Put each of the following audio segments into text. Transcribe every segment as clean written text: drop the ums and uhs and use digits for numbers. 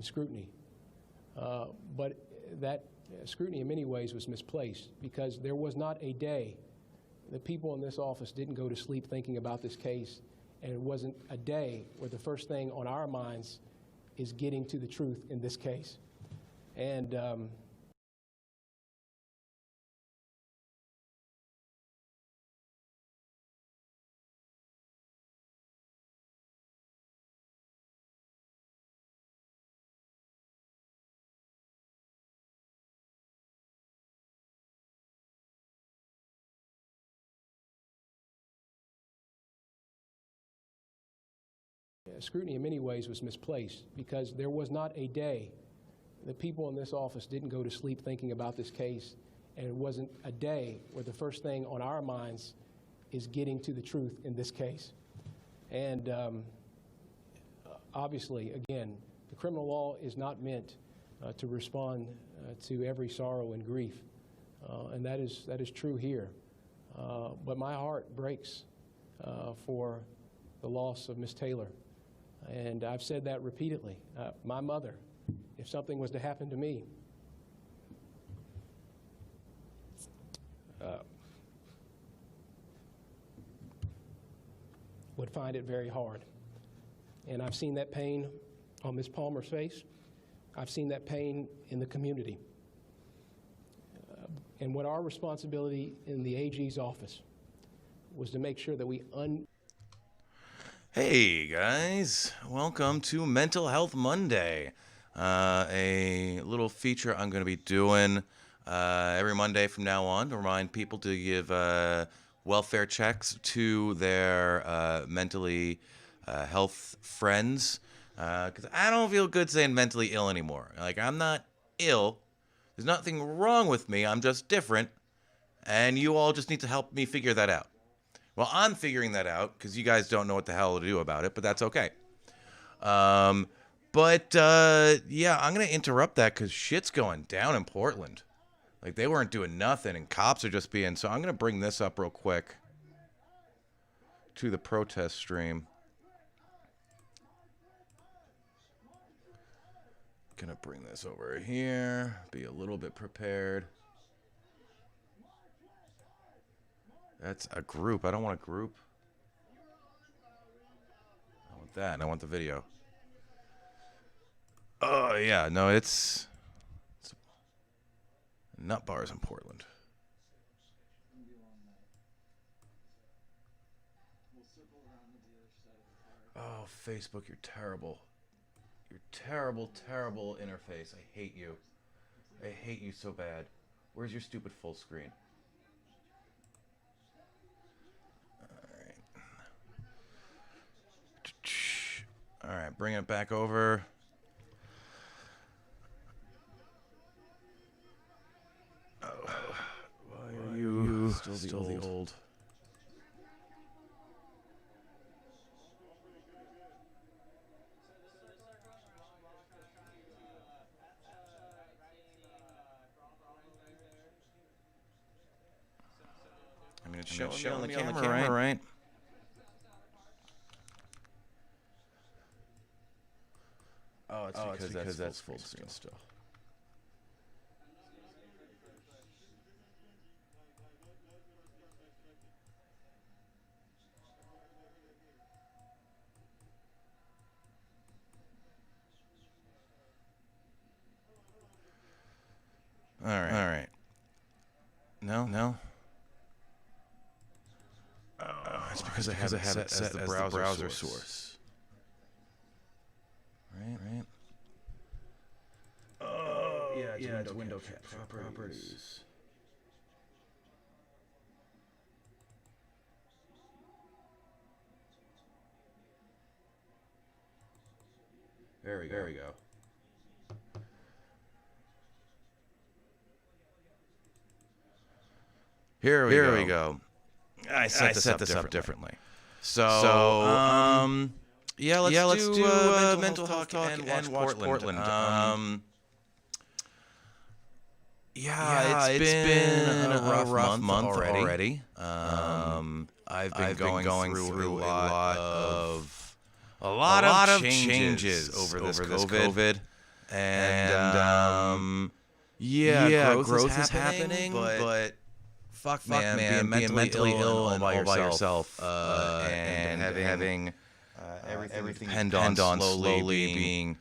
scrutiny. But that scrutiny in many ways was misplaced because there was not a day the people in this office didn't go to sleep thinking about this case, and it wasn't a day where the first thing on our minds is getting to the truth in this case. And scrutiny in many ways was misplaced because there was not a day the people in this office didn't go to sleep thinking about this case, and it wasn't a day where the first thing on our minds is getting to the truth in this case. And obviously, again, the criminal law is not meant to respond to every sorrow and grief, and that is true here. But my heart breaks for the loss of Miss Taylor. And I've said that repeatedly. My mother, if something was to happen to me, would find it very hard. And I've seen that pain on Ms. Palmer's face. I've seen that pain in the community. And what our responsibility in the AG's office was to make sure that we Hey guys, welcome to Mental Health Monday, a little feature I'm going to be doing every Monday from now on to remind people to give welfare checks to their mentally health friends, because I don't feel good saying mentally ill anymore. Like, I'm not ill, there's nothing wrong with me, I'm just different, and you all just need to help me figure that out. Well, I'm figuring that out because you guys don't know what the hell to do about it, but that's okay. Yeah, I'm going to interrupt that because shit's going down in Portland. Like, they weren't doing nothing, and cops are just being... So I'm going to bring this up real quick to the protest stream. Going to bring this over here, be a little bit prepared. That's a group. I don't want a group. I want that. I want the video. Oh, yeah. No, it's nut bars in Portland. Oh, Facebook, you're terrible. You're terrible, terrible interface. I hate you. I hate you so bad. Where's your stupid full screen? All right, bring it back over. Oh, why are you still the old? I mean, it's showing on the camera, right? Oh, it's because that's full screen still. All right. No. Oh, it's because I have it set as the browser source. Right. Oh, yeah, it's window capture properties. There we go. Here we go. I set this up differently. So yeah, let's do mental health talk and watch Portland. It's been a rough month already. I've been going through a lot of changes over this COVID. and yeah, growth is happening, but fuck, man, being mentally ill and all by yourself, and having everything depend on slowly being,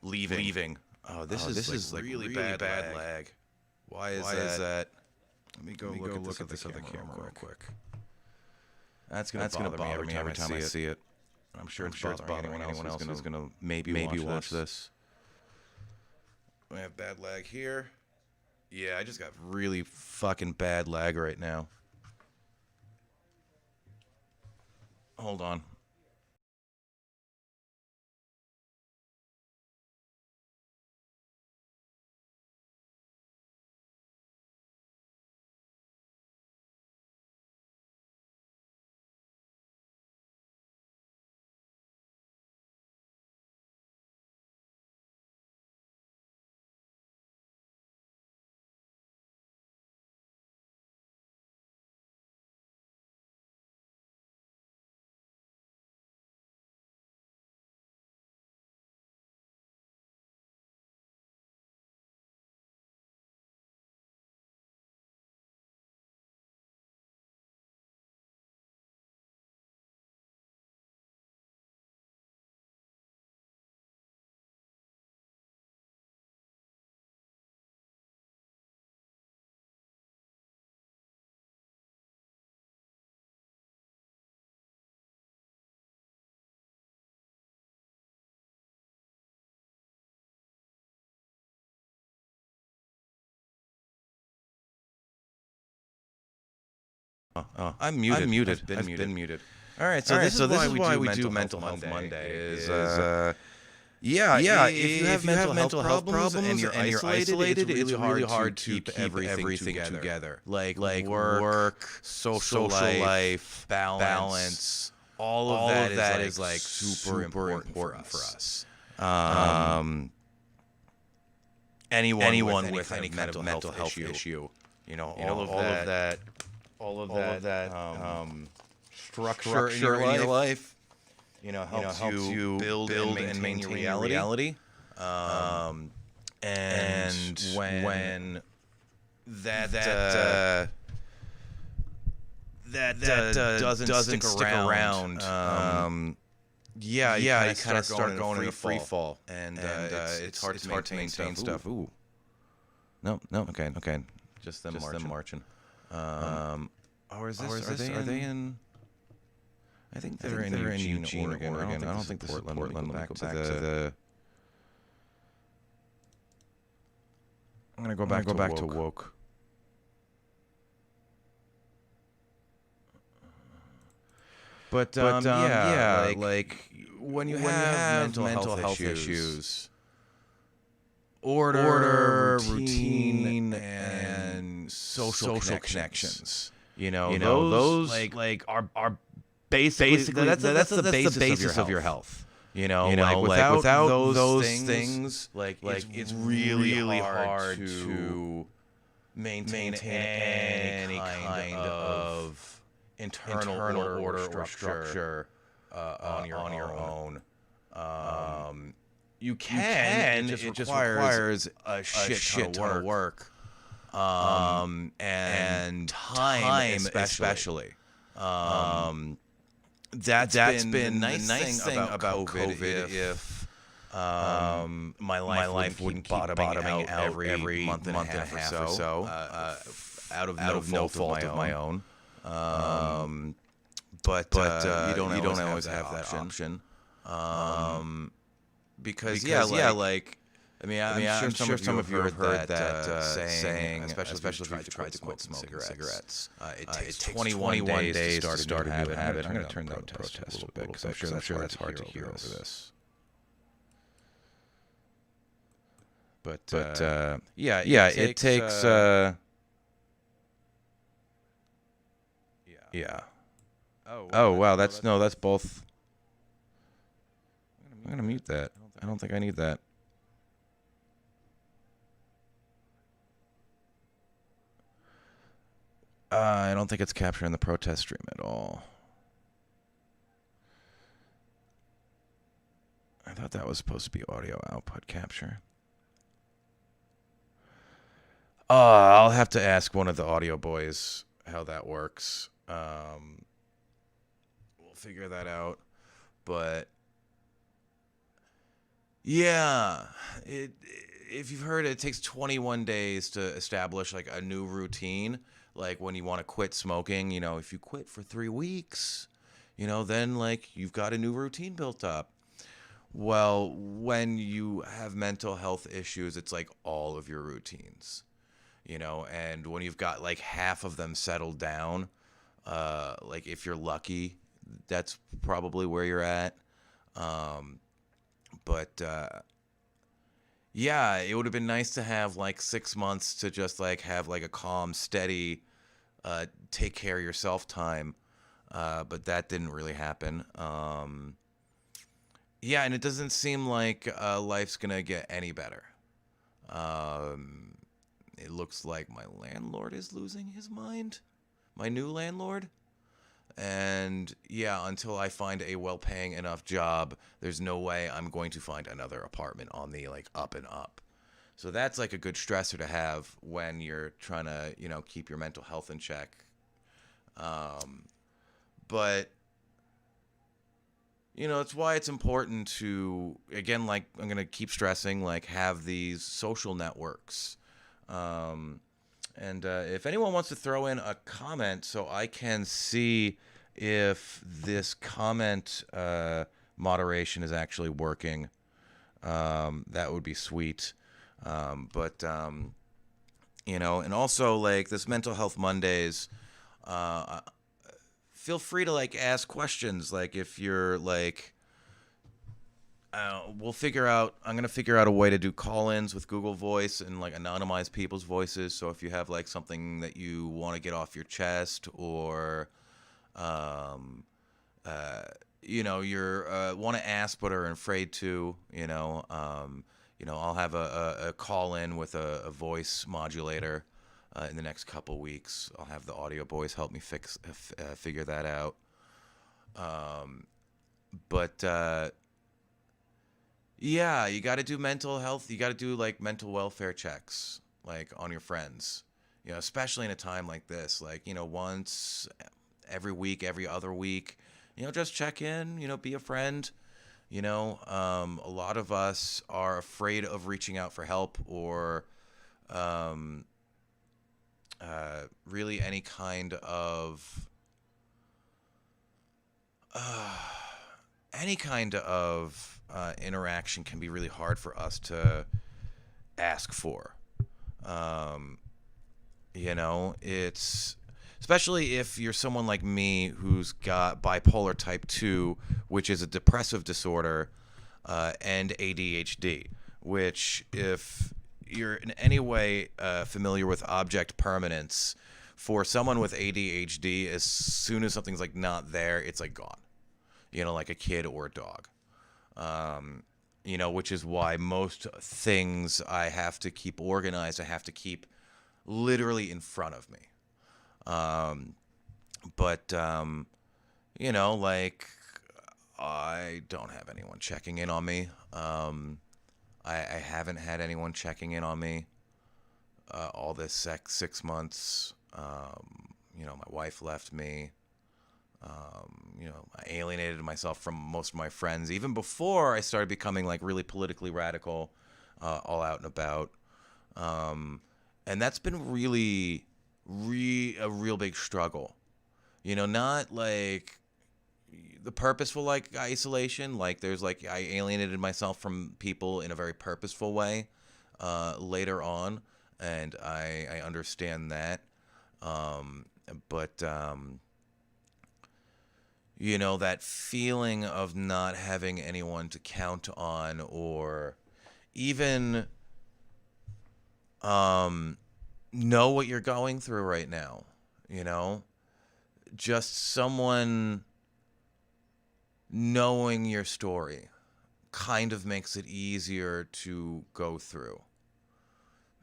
leaving. Oh, this is like really bad lag. Why is that? Let me go look at this other camera real quick. That's gonna bother me every time I see it. I'm sure it's bothering anyone else who's gonna maybe watch this. We have bad lag here. Yeah, I just got really fucking bad lag right now. Hold on. I'm muted. I've been muted. All right, so this is why we do Mental Health Monday. If you have mental health problems and you're isolated, it's really hard to keep everything together. Like work, social life, balance. All of that is like super important for us. Anyone with any kind of mental health issue, all of that structure in your life, helps you build and maintain your reality. And when that doesn't stick around, you kind of start going in a free fall, and it's hard to maintain stuff. Ooh, no, okay, just them marching. Or is this? Are they in? I think they're in Eugene, Oregon. I don't think this is Portland. Let me go back to the. I'm gonna go back to woke. But like when you have mental health issues, order, routine, and social connections. Those like are basically that's the basis of your health. Without those things, it's really hard to maintain any kind of internal order or structure on your own. You can. It just requires a shit ton of work. And time especially. That's been the nice thing about COVID. If my life wouldn't keep bottoming out every month and a half or so, out of no fault of my own. But you don't always have that option. Because I'm sure some of you have heard that saying, especially if you've tried to quit smoking cigarettes. It takes 21 days to start a new habit. I'm going to turn down the protest a little bit because I'm sure that's hard to hear over this. But it takes. Oh wow, that's both. I'm going to mute that. I don't think I need that. I don't think it's capturing the protest stream at all. I thought that was supposed to be audio output capture. I'll have to ask one of the audio boys how that works. We'll figure that out. But yeah, if you've heard it, it takes 21 days to establish like a new routine. Like when you want to quit smoking, if you quit for 3 weeks, then like you've got a new routine built up. Well, when you have mental health issues, it's like all of your routines, and when you've got like half of them settled down, like if you're lucky, that's probably where you're at. But yeah, it would have been nice to have like 6 months to just like have like a calm, steady, take care of yourself time. But that didn't really happen. Yeah, and it doesn't seem like life's gonna get any better. It looks like my landlord is losing his mind. My new landlord. And yeah, until I find a well-paying enough job, there's no way I'm going to find another apartment on the like up and up. So that's like a good stressor to have when you're trying to, keep your mental health in check. But it's why it's important to, again, like I'm going to keep stressing, like have these social networks. And if anyone wants to throw in a comment so I can see if this comment moderation is actually working, that would be sweet. But and also like this Mental Health Mondays, feel free to like ask questions. Like if you're like, I'm going to figure out a way to do call-ins with Google Voice and like anonymize people's voices. So if you have like something that you want to get off your chest, or, you're want to ask but are afraid to, I'll have a call-in with a voice modulator in the next couple weeks. I'll have the audio boys help me figure that out. But yeah, you got to do mental health. You got to do like mental welfare checks, like on your friends, especially in a time like this, like, once every week, every other week, just check in, be a friend. A lot of us are afraid of reaching out for help, or really any kind of interaction can be really hard for us to ask for. It's especially if you're someone like me who's got bipolar type 2, which is a depressive disorder, and ADHD, which, if you're in any way familiar with object permanence, for someone with ADHD, as soon as something's like not there, it's like gone. Like a kid or a dog. Which is why most things I have to keep organized, I have to keep literally in front of me. But like I don't have anyone checking in on me. I haven't had anyone checking in on me all this 6 months. My wife left me. I alienated myself from most of my friends, even before I started becoming like really politically radical, all out and about. And that's been really, a real big struggle. Not like the purposeful like isolation. Like there's like I alienated myself from people in a very purposeful way later on, and I understand that. But that feeling of not having anyone to count on, or even know what you're going through right now, just someone knowing your story kind of makes it easier to go through.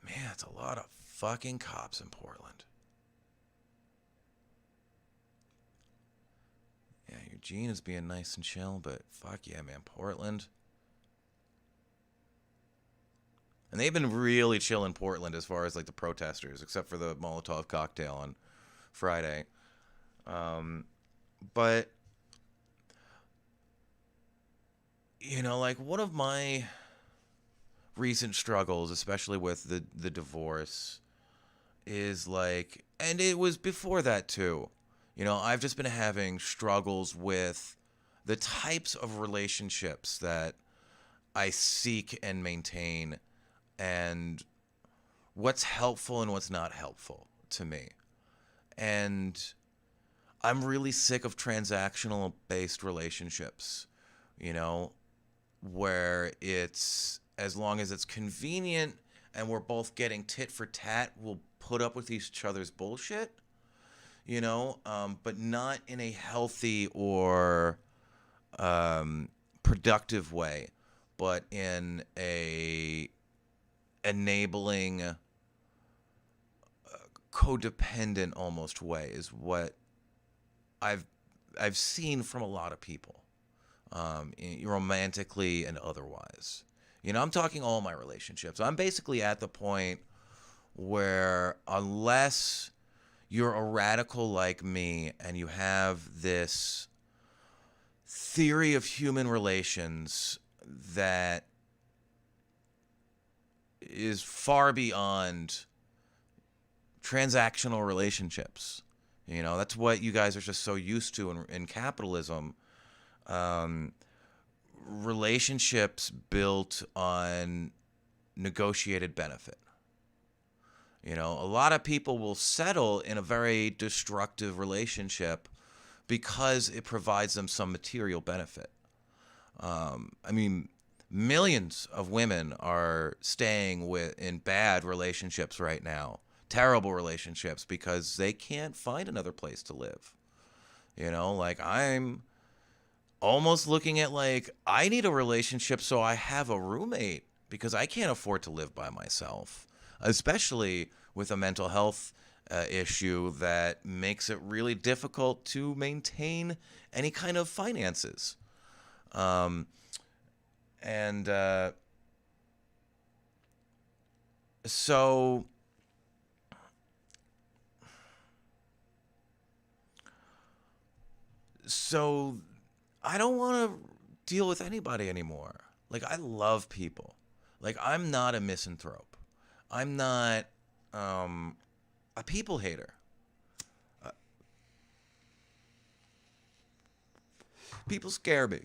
Man, it's a lot of fucking cops in Portland. Yeah, Eugene is being nice and chill, but fuck yeah, man, Portland. And they've been really chill in Portland as far as like the protesters, except for the Molotov cocktail on Friday. But like one of my recent struggles, especially with the divorce, is like, and it was before that too. I've just been having struggles with the types of relationships that I seek and maintain, and what's helpful and what's not helpful to me. And I'm really sick of transactional based relationships, where it's as long as it's convenient and we're both getting tit for tat, we'll put up with each other's bullshit, but not in a healthy or productive way, but in a enabling, codependent almost way is what I've seen from a lot of people, romantically and otherwise. I'm talking all my relationships. I'm basically at the point where unless you're a radical like me and you have this theory of human relations that is far beyond transactional relationships. That's what you guys are just so used to in capitalism. Relationships built on negotiated benefit. A lot of people will settle in a very destructive relationship because it provides them some material benefit. Millions of women are staying in bad relationships right now, terrible relationships, because they can't find another place to live. Like I'm almost looking at like, I need a relationship so I have a roommate because I can't afford to live by myself, especially with a mental health issue that makes it really difficult to maintain any kind of finances. So I don't want to deal with anybody anymore. Like, I love people. Like, I'm not a misanthrope. I'm not a people hater. People scare me.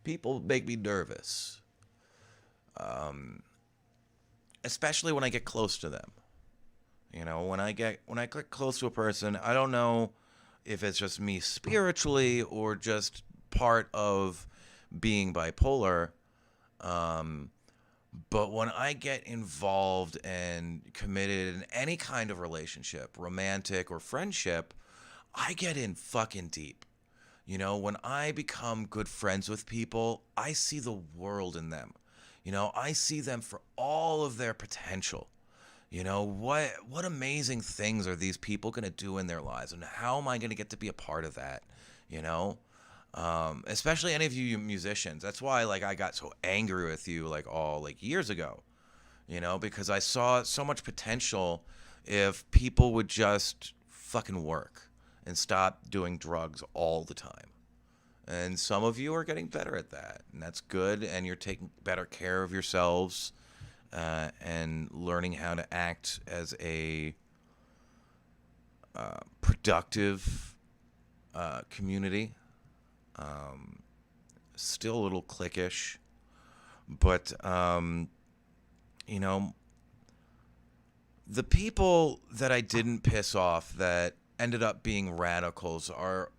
People make me nervous. Especially when I get close to them. When I get close to a person, I don't know if it's just me spiritually or just part of being bipolar. But when I get involved and committed in any kind of relationship, romantic or friendship, I get in fucking deep. When I become good friends with people, I see the world in them. I see them for all of their potential. What amazing things are these people going to do in their lives, and how am I going to get to be a part of that? Especially any of you musicians. That's why I got so angry with you all years ago, because I saw so much potential if people would just fucking work and stop doing drugs all the time. And some of you are getting better at that, and that's good, and you're taking better care of yourselves and learning how to act as a productive community. Still a little cliquish, but the people that I didn't piss off that ended up being radicals are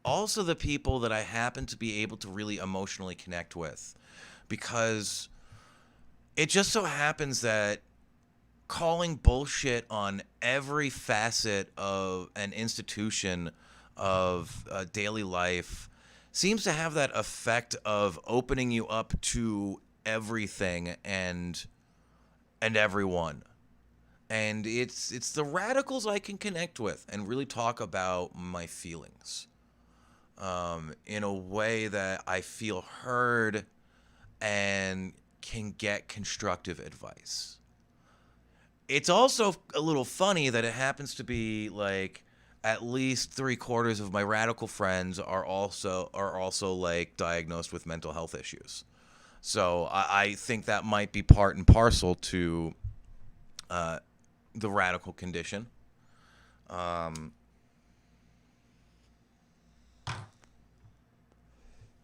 also the people that I happen to be able to really emotionally connect with, because it just so happens that calling bullshit on every facet of an institution of daily life seems to have that effect of opening you up to everything and everyone. And it's the radicals I can connect with and really talk about my feelings in a way that I feel heard and can get constructive advice. It's also a little funny that it happens to be like at least 3/4 of my radical friends are also like diagnosed with mental health issues. So I think that might be part and parcel to the radical condition.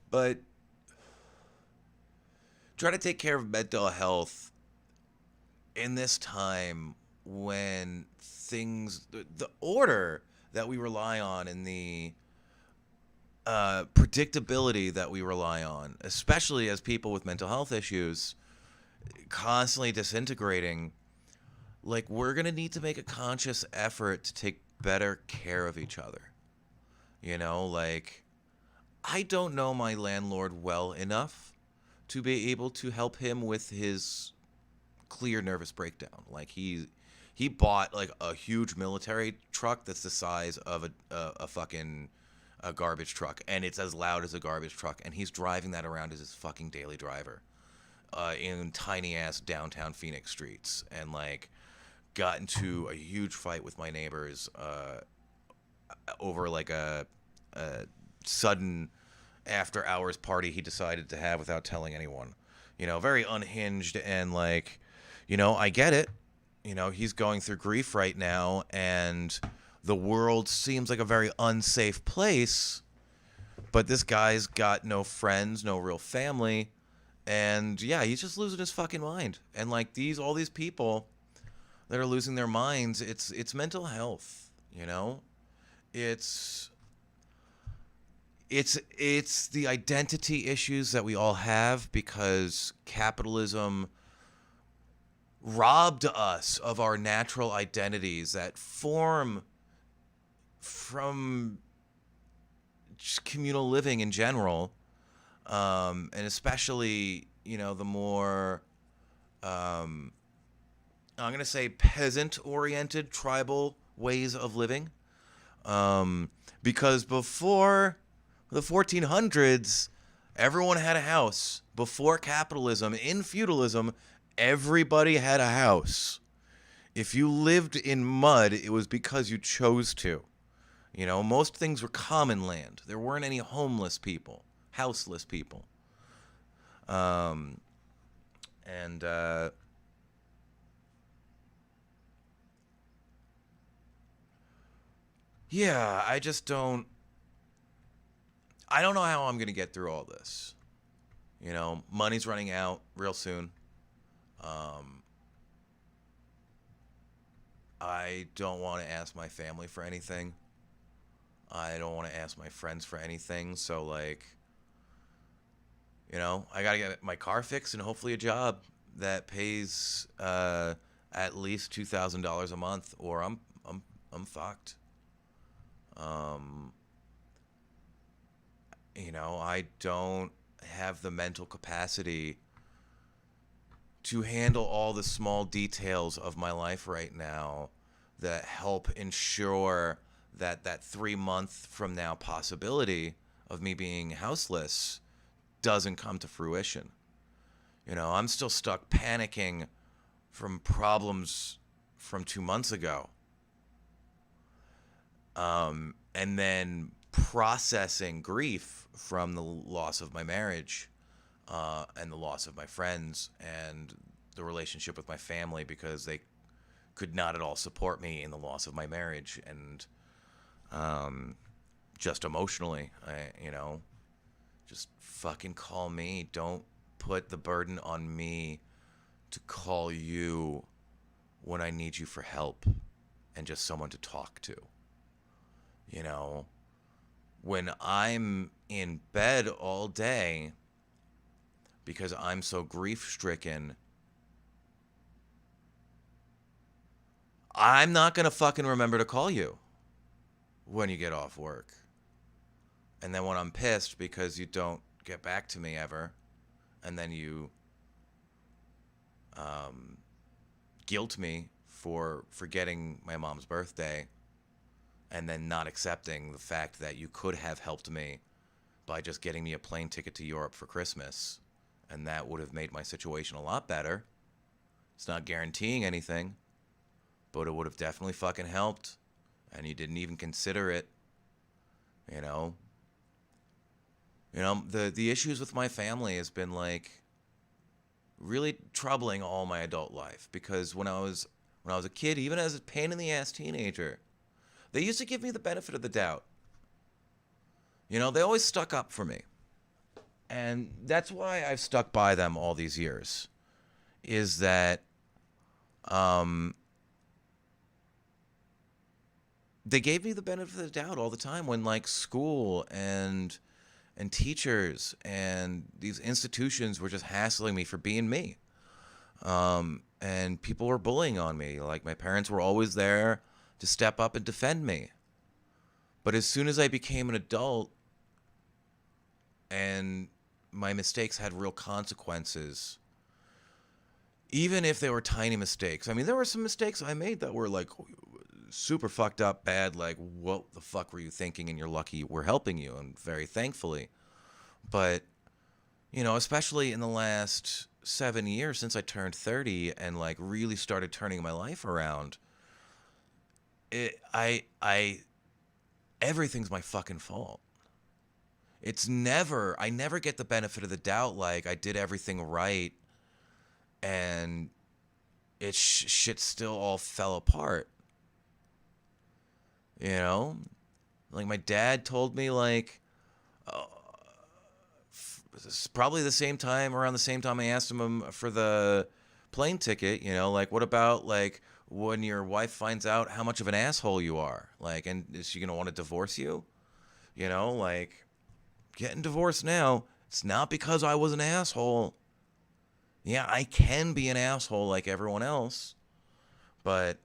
But try to take care of mental health in this time when the order that we rely on and the predictability that we rely on, especially as people with mental health issues, constantly disintegrating, like we're going to need to make a conscious effort to take better care of each other. Like I don't know my landlord well enough to be able to help him with his clear nervous breakdown. Like he bought like a huge military truck that's the size of a fucking a garbage truck, and it's as loud as a garbage truck, and he's driving that around as his fucking daily driver in tiny ass downtown Phoenix streets, and like got into a huge fight with my neighbors over like a sudden after hours party he decided to have without telling anyone. Very unhinged, and like, I get it. He's going through grief right now, and the world seems like a very unsafe place, but this guy's got no friends, no real family, and yeah, he's just losing his fucking mind. And like all these people that are losing their minds, it's mental health, It's the identity issues that we all have because capitalism robbed us of our natural identities that form from just communal living in general, and especially the more I'm going to say peasant-oriented tribal ways of living, because before the 1400s, everyone had a house. Before capitalism, in feudalism, everybody had a house. If you lived in mud, it was because you chose to. Most things were common land. There weren't any homeless people, houseless people. Yeah, I don't know how I'm going to get through all this. Money's running out real soon. I don't want to ask my family for anything. I don't want to ask my friends for anything. So, like, I got to get my car fixed and hopefully a job that pays at least $2,000 a month, or I'm fucked. I don't have the mental capacity to handle all the small details of my life right now that help ensure that 3 month from now possibility of me being houseless doesn't come to fruition. I'm still stuck panicking from problems from 2 months ago. And then processing grief from the loss of my marriage, and the loss of my friends, and the relationship with my family, because they could not at all support me in the loss of my marriage, and just emotionally, just fucking call me. Don't put the burden on me to call you when I need you for help and just someone to talk to. When I'm in bed all day because I'm so grief-stricken, I'm not going to fucking remember to call you when you get off work. And then when I'm pissed because you don't get back to me ever, and then you guilt me for forgetting my mom's birthday, and then not accepting the fact that you could have helped me by just getting me a plane ticket to Europe for Christmas, and that would have made my situation a lot better. It's not guaranteeing anything, but it would have definitely fucking helped, and you didn't even consider it. You know, the issues with my family has been like really troubling all my adult life, because when I was a kid, even as a pain in the ass teenager, they used to give me the benefit of the doubt. They always stuck up for me. And that's why I've stuck by them all these years, is that they gave me the benefit of the doubt all the time when, like, school and teachers and these institutions were just hassling me for being me. And people were bullying on me. Like, my parents were always there to step up and defend me. But as soon as I became an adult and my mistakes had real consequences, even if they were tiny mistakes. I mean, there were some mistakes I made that were like super fucked up, bad, like, what the fuck were you thinking? And you're lucky we're helping you, and very thankfully. But, especially in the last 7 years since I turned 30 and like really started turning my life around, everything's my fucking fault. I never get the benefit of the doubt, like I did everything right and shit still all fell apart. Like, my dad told me, like, probably around the same time I asked him for the plane ticket, like, what about, like, when your wife finds out how much of an asshole you are? Like, and is she going to want to divorce you? Like, getting divorced now, it's not because I was an asshole. Yeah, I can be an asshole like everyone else, but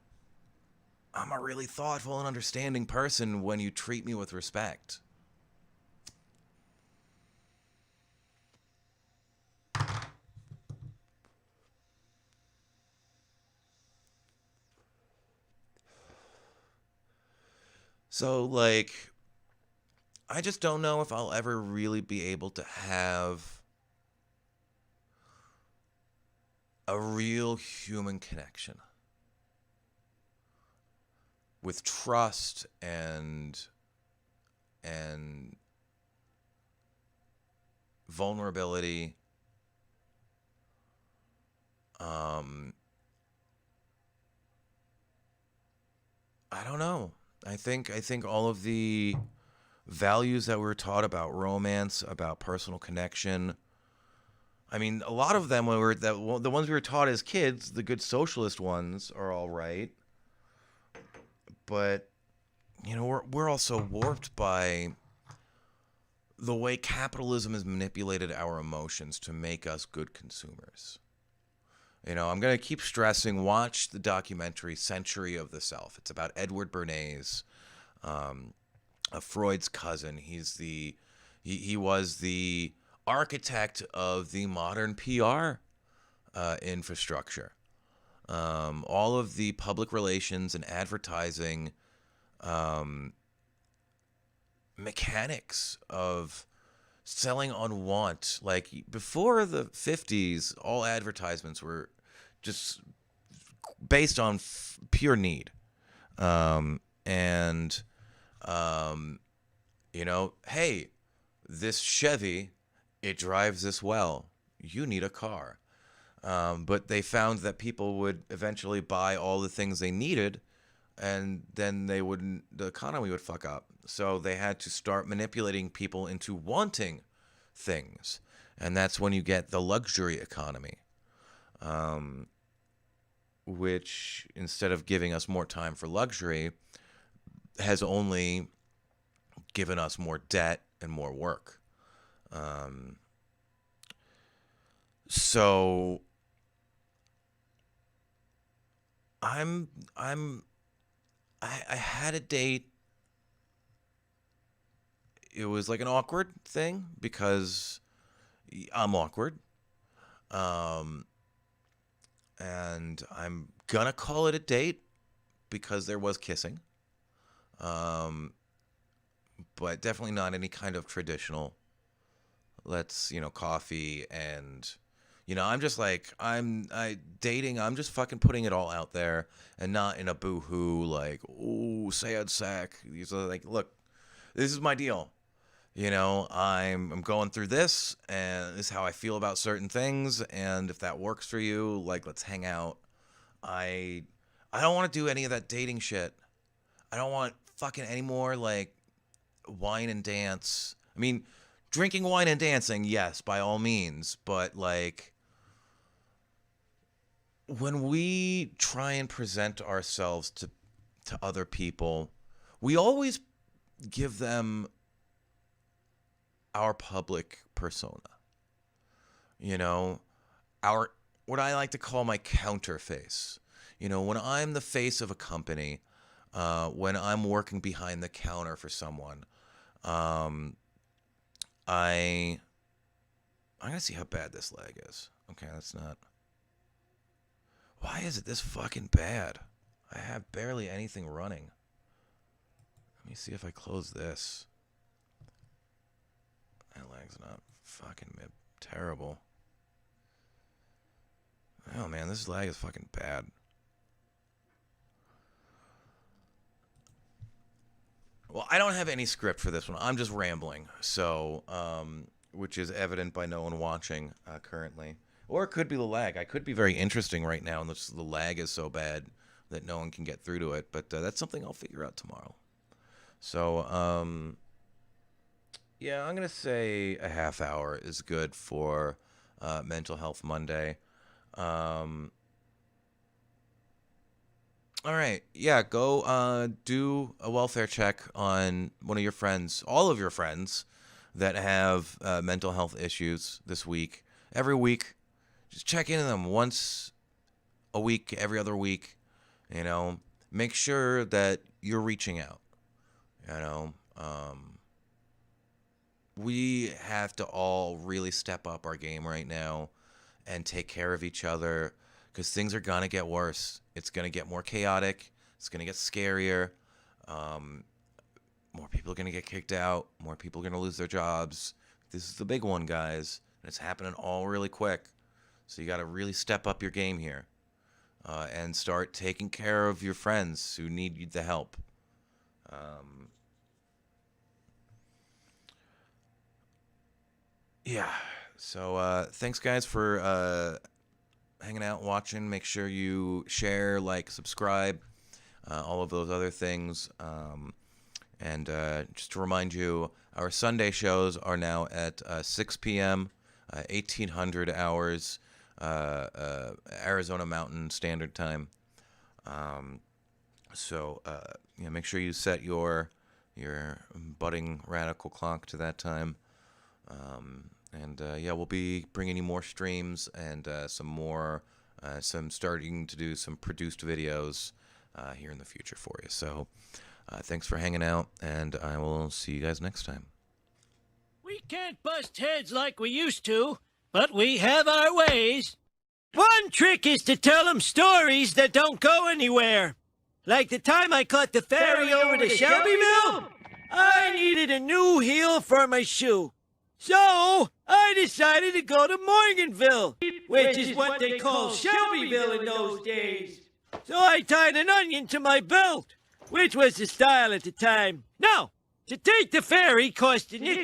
I'm a really thoughtful and understanding person when you treat me with respect. So, like, I just don't know if I'll ever really be able to have a real human connection with trust and vulnerability. I don't know. I think all of the values that we're taught about romance, about personal connection, I mean, a lot of them the ones we were taught as kids, the good socialist ones, are all right. But we're also warped by the way capitalism has manipulated our emotions to make us good consumers. I'm going to keep stressing, watch the documentary Century of the Self. It's about Edward Bernays, Freud's cousin. He was the architect of the modern PR infrastructure. All of the public relations and advertising mechanics of selling on want. Like, before the 50s, all advertisements were just based on pure need. Hey, this Chevy, it drives this well. You need a car. But they found that people would eventually buy all the things they needed, and then the economy would fuck up. So they had to start manipulating people into wanting things. And that's when you get the luxury economy, which, instead of giving us more time for luxury, has only given us more debt and more work. So I had a date. It was like an awkward thing because I'm awkward. And I'm gonna call it a date because there was kissing. But definitely not any kind of traditional let's, coffee, and, I'm just like, dating, I'm just fucking putting it all out there, and not in a boo-hoo, like, ooh, sad sack. These are like, look, this is my deal. I'm going through this, and this is how I feel about certain things, and if that works for you, like, let's hang out. I don't want to do any of that dating shit. I don't want fucking any more, like, wine and dance. I mean, drinking wine and dancing, yes, by all means, but, like, when we try and present ourselves to other people, we always give them our public persona. Our, what I like to call my counterface. When I'm the face of a company, when I'm working behind the counter for someone, I gotta see how bad this lag is. Okay, that's not. Why is it this fucking bad? I have barely anything running. Let me see if I close this. That lag's not fucking terrible. Oh man, this lag is fucking bad. Well, I don't have any script for this one. I'm just rambling. So, which is evident by no one watching currently. Or it could be the lag. I could be very interesting right now, and the lag is so bad that no one can get through to it. But that's something I'll figure out tomorrow. So, yeah, I'm going to say a half hour is good for Mental Health Monday. All right. Yeah, go do a welfare check on one of your friends, all of your friends that have mental health issues this week. Every week, just check into them once a week, every other week. Make sure that you're reaching out. We have to all really step up our game right now and take care of each other, because things are going to get worse. It's going to get more chaotic. It's going to get scarier. More people are going to get kicked out. More people are going to lose their jobs. This is the big one, guys. And it's happening all really quick. So you got to really step up your game here and start taking care of your friends who need the help. Yeah. So thanks, guys, for hanging out, watching. Make sure you share, like, subscribe, all of those other things. And just to remind you, our Sunday shows are now at 6 p.m., 1800 hours, Arizona Mountain Standard Time. So make sure you set your budding radical clock to that time. Yeah, we'll be bringing you more streams and some starting to do some produced videos here in the future for you. So thanks for hanging out, and I will see you guys next time. We can't bust heads like we used to, but we have our ways. One trick is to tell them stories that don't go anywhere. Like the time I caught the ferry over to Shelbyville, I needed a new heel for my shoe. So, I decided to go to Morganville, which is what they called Shelbyville in those days. So I tied an onion to my belt, which was the style at the time. Now, to take the ferry cost a nickel.